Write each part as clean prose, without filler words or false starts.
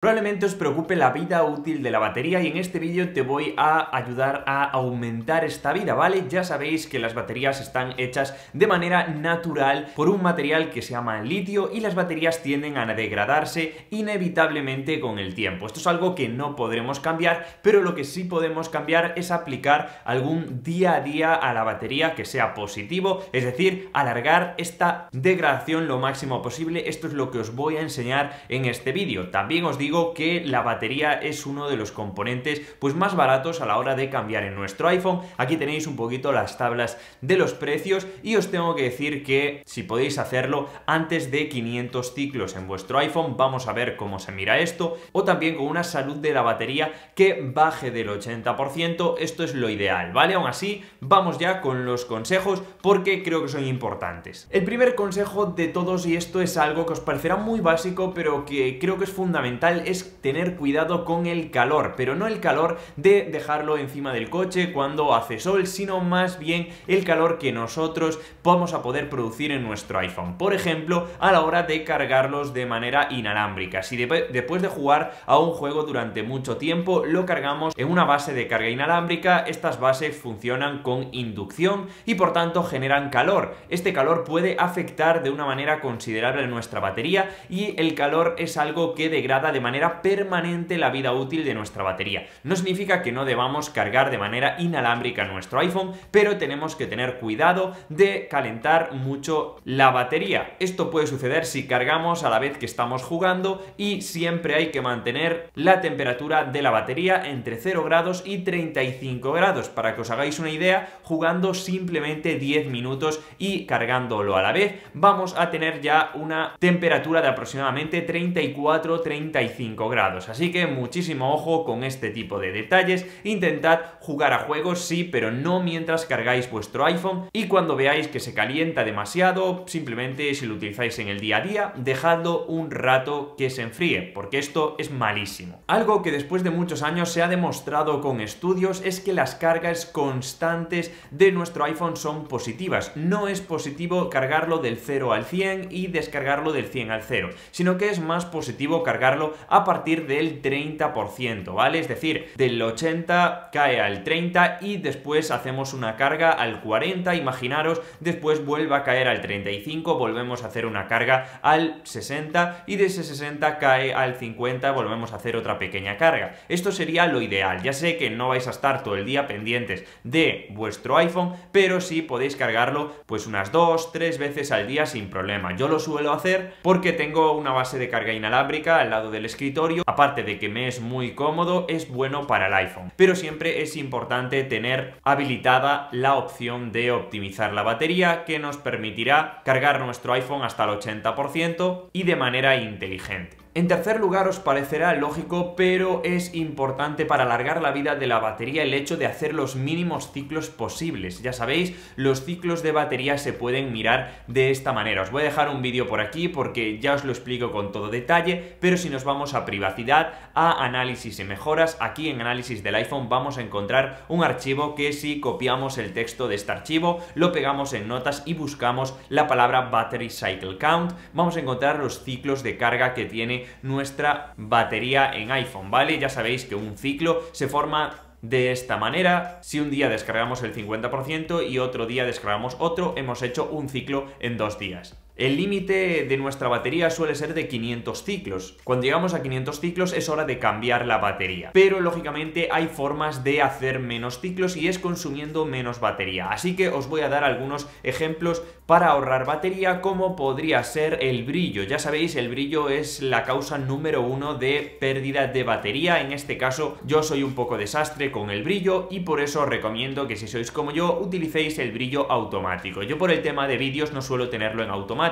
Probablemente os preocupe la vida útil de la batería y en este vídeo te voy a ayudar a aumentar esta vida, ¿vale? Ya sabéis que las baterías están hechas de manera natural por un material que se llama litio y las baterías tienden a degradarse inevitablemente con el tiempo. Esto es algo que no podremos cambiar, pero lo que sí podemos cambiar es aplicar algún día a día a la batería que sea positivo, es decir, alargar esta degradación lo máximo posible. Esto es lo que os voy a enseñar en este vídeo. También os digo que la batería es uno de los componentes pues más baratos a la hora de cambiar en nuestro iPhone. Aquí tenéis un poquito las tablas de los precios y os tengo que decir que si podéis hacerlo antes de 500 ciclos en vuestro iPhone, vamos a ver cómo se mira esto, o también con una salud de la batería que baje del 80%, esto es lo ideal, ¿vale? Aún así, vamos ya con los consejos porque creo que son importantes. El primer consejo de todos, y esto es algo que os parecerá muy básico pero que creo que es fundamental, es tener cuidado con el calor, pero no el calor de dejarlo encima del coche cuando hace sol, sino más bien el calor que nosotros vamos a poder producir en nuestro iPhone. Por ejemplo, a la hora de cargarlos de manera inalámbrica. Si después de jugar a un juego durante mucho tiempo lo cargamos en una base de carga inalámbrica, estas bases funcionan con inducción y por tanto generan calor. Este calor puede afectar de una manera considerable a nuestra batería y el calor es algo que degrada de manera permanente la vida útil de nuestra batería. No significa que no debamos cargar de manera inalámbrica nuestro iPhone, pero tenemos que tener cuidado de calentar mucho la batería. Esto puede suceder si cargamos a la vez que estamos jugando y siempre hay que mantener la temperatura de la batería entre 0 grados y 35 grados. Para que os hagáis una idea, jugando simplemente 10 minutos y cargándolo a la vez, vamos a tener ya una temperatura de aproximadamente 34-35 grados, así que muchísimo ojo con este tipo de detalles. Intentad jugar a juegos, sí, pero no mientras cargáis vuestro iPhone, y cuando veáis que se calienta demasiado, simplemente si lo utilizáis en el día a día, dejadlo un rato que se enfríe, porque esto es malísimo. Algo que después de muchos años se ha demostrado con estudios es que las cargas constantes de nuestro iPhone son positivas. No es positivo cargarlo del 0 al 100 y descargarlo del 100 al 0, sino que es más positivo cargarlo a partir del 30%, ¿vale? Es decir, del 80 cae al 30 y después hacemos una carga al 40, imaginaros, después vuelve a caer al 35, volvemos a hacer una carga al 60 y de ese 60 cae al 50, volvemos a hacer otra pequeña carga. Esto sería lo ideal. Ya sé que no vais a estar todo el día pendientes de vuestro iPhone, pero sí podéis cargarlo pues unas 2-3 veces al día sin problema. Yo lo suelo hacer porque tengo una base de carga inalámbrica al lado del escritorio, aparte de que me es muy cómodo, es bueno para el iPhone, pero siempre es importante tener habilitada la opción de optimizar la batería, que nos permitirá cargar nuestro iPhone hasta el 80% y de manera inteligente. En tercer lugar, os parecerá lógico, pero es importante para alargar la vida de la batería el hecho de hacer los mínimos ciclos posibles. Ya sabéis, los ciclos de batería se pueden mirar de esta manera. Os voy a dejar un vídeo por aquí porque ya os lo explico con todo detalle, pero si nos vamos a privacidad, a análisis y mejoras, aquí en análisis del iPhone vamos a encontrar un archivo que si copiamos el texto de este archivo, lo pegamos en notas y buscamos la palabra Battery Cycle Count, vamos a encontrar los ciclos de carga que tiene nuestra batería en iPhone, ¿vale? Ya sabéis que un ciclo se forma de esta manera. Si un día descargamos el 50% y otro día descargamos otro, hemos hecho un ciclo en 2 días. El límite de nuestra batería suele ser de 500 ciclos. Cuando llegamos a 500 ciclos es hora de cambiar la batería. Pero lógicamente hay formas de hacer menos ciclos y es consumiendo menos batería. Así que os voy a dar algunos ejemplos para ahorrar batería, como podría ser el brillo. Ya sabéis, el brillo es la causa número 1 de pérdida de batería. En este caso yo soy un poco desastre con el brillo y por eso os recomiendo que si sois como yo utilicéis el brillo automático. Yo por el tema de vídeos no suelo tenerlo en automático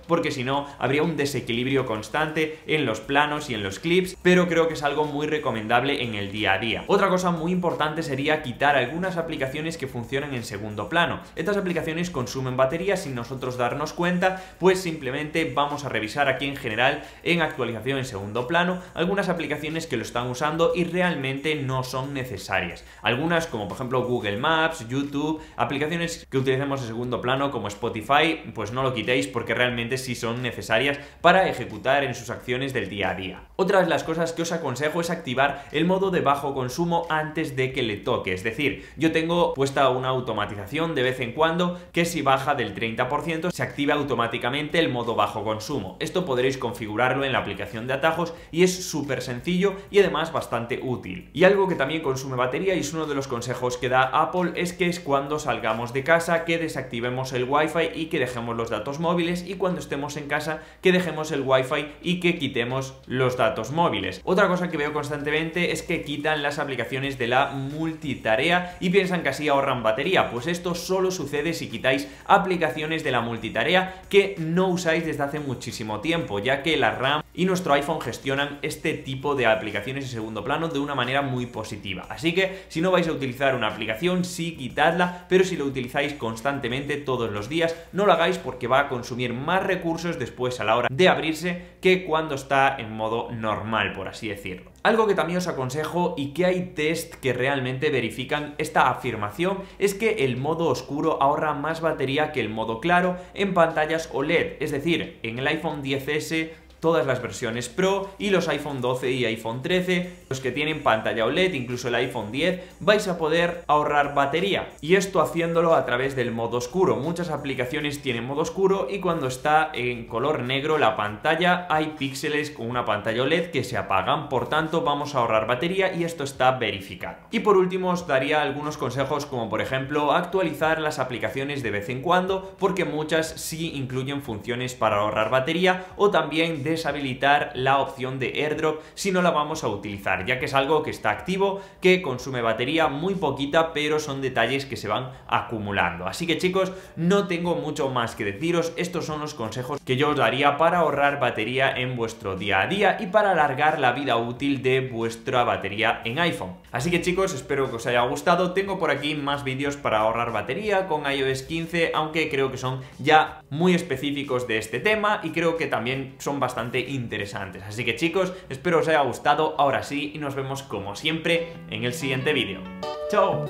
porque si no habría un desequilibrio constante en los planos y en los clips, pero creo que es algo muy recomendable en el día a día. Otra cosa muy importante sería quitar algunas aplicaciones que funcionan en segundo plano. Estas aplicaciones consumen batería sin nosotros darnos cuenta, pues simplemente vamos a revisar aquí en general, en actualización en segundo plano, algunas aplicaciones que lo están usando y realmente no son necesarias. Algunas, como por ejemplo Google Maps, YouTube, aplicaciones que utilicemos en segundo plano como Spotify, pues no lo quitéis porque porque realmente sí son necesarias para ejecutar en sus acciones del día a día. Otra de las cosas que os aconsejo es activar el modo de bajo consumo antes de que le toque, es decir, yo tengo puesta una automatización de vez en cuando que si baja del 30% se activa automáticamente el modo bajo consumo. Esto podréis configurarlo en la aplicación de atajos y es súper sencillo y además bastante útil. Y algo que también consume batería y es uno de los consejos que da Apple es que es cuando salgamos de casa que desactivemos el Wi-Fi y que dejemos los datos móviles, y cuando estemos en casa que dejemos el Wi-Fi y que quitemos los datos móviles. Otra cosa que veo constantemente es que quitan las aplicaciones de la multitarea y piensan que así ahorran batería. Pues esto solo sucede si quitáis aplicaciones de la multitarea que no usáis desde hace muchísimo tiempo, ya que la RAM y nuestro iPhone gestionan este tipo de aplicaciones en segundo plano de una manera muy positiva. Así que si no vais a utilizar una aplicación, sí quitadla, pero si lo utilizáis constantemente todos los días, no lo hagáis porque va a consumir más recursos después a la hora de abrirse que cuando está en modo normal, por así decirlo. Algo que también os aconsejo y que hay test que realmente verifican esta afirmación es que el modo oscuro ahorra más batería que el modo claro en pantallas OLED, es decir, en el iPhone XS, todas las versiones Pro y los iPhone 12 y iPhone 13, los que tienen pantalla OLED, incluso el iPhone 10, vais a poder ahorrar batería. Y esto haciéndolo a través del modo oscuro. Muchas aplicaciones tienen modo oscuro y cuando está en color negro la pantalla hay píxeles con una pantalla OLED que se apagan, por tanto vamos a ahorrar batería y esto está verificado. Y por último os daría algunos consejos como por ejemplo actualizar las aplicaciones de vez en cuando, porque muchas sí incluyen funciones para ahorrar batería, o también deshabilitar la opción de AirDrop si no la vamos a utilizar, ya que es algo que está activo, que consume batería muy poquita, pero son detalles que se van acumulando. Así que chicos, no tengo mucho más que deciros, estos son los consejos que yo os daría para ahorrar batería en vuestro día a día y para alargar la vida útil de vuestra batería en iPhone. Así que chicos, espero que os haya gustado. Tengo por aquí más vídeos para ahorrar batería con iOS 15, aunque creo que son ya muy específicos de este tema y creo que también son bastante interesantes. Así que chicos, espero os haya gustado. Ahora sí, y nos vemos como siempre en el siguiente vídeo. ¡Chao!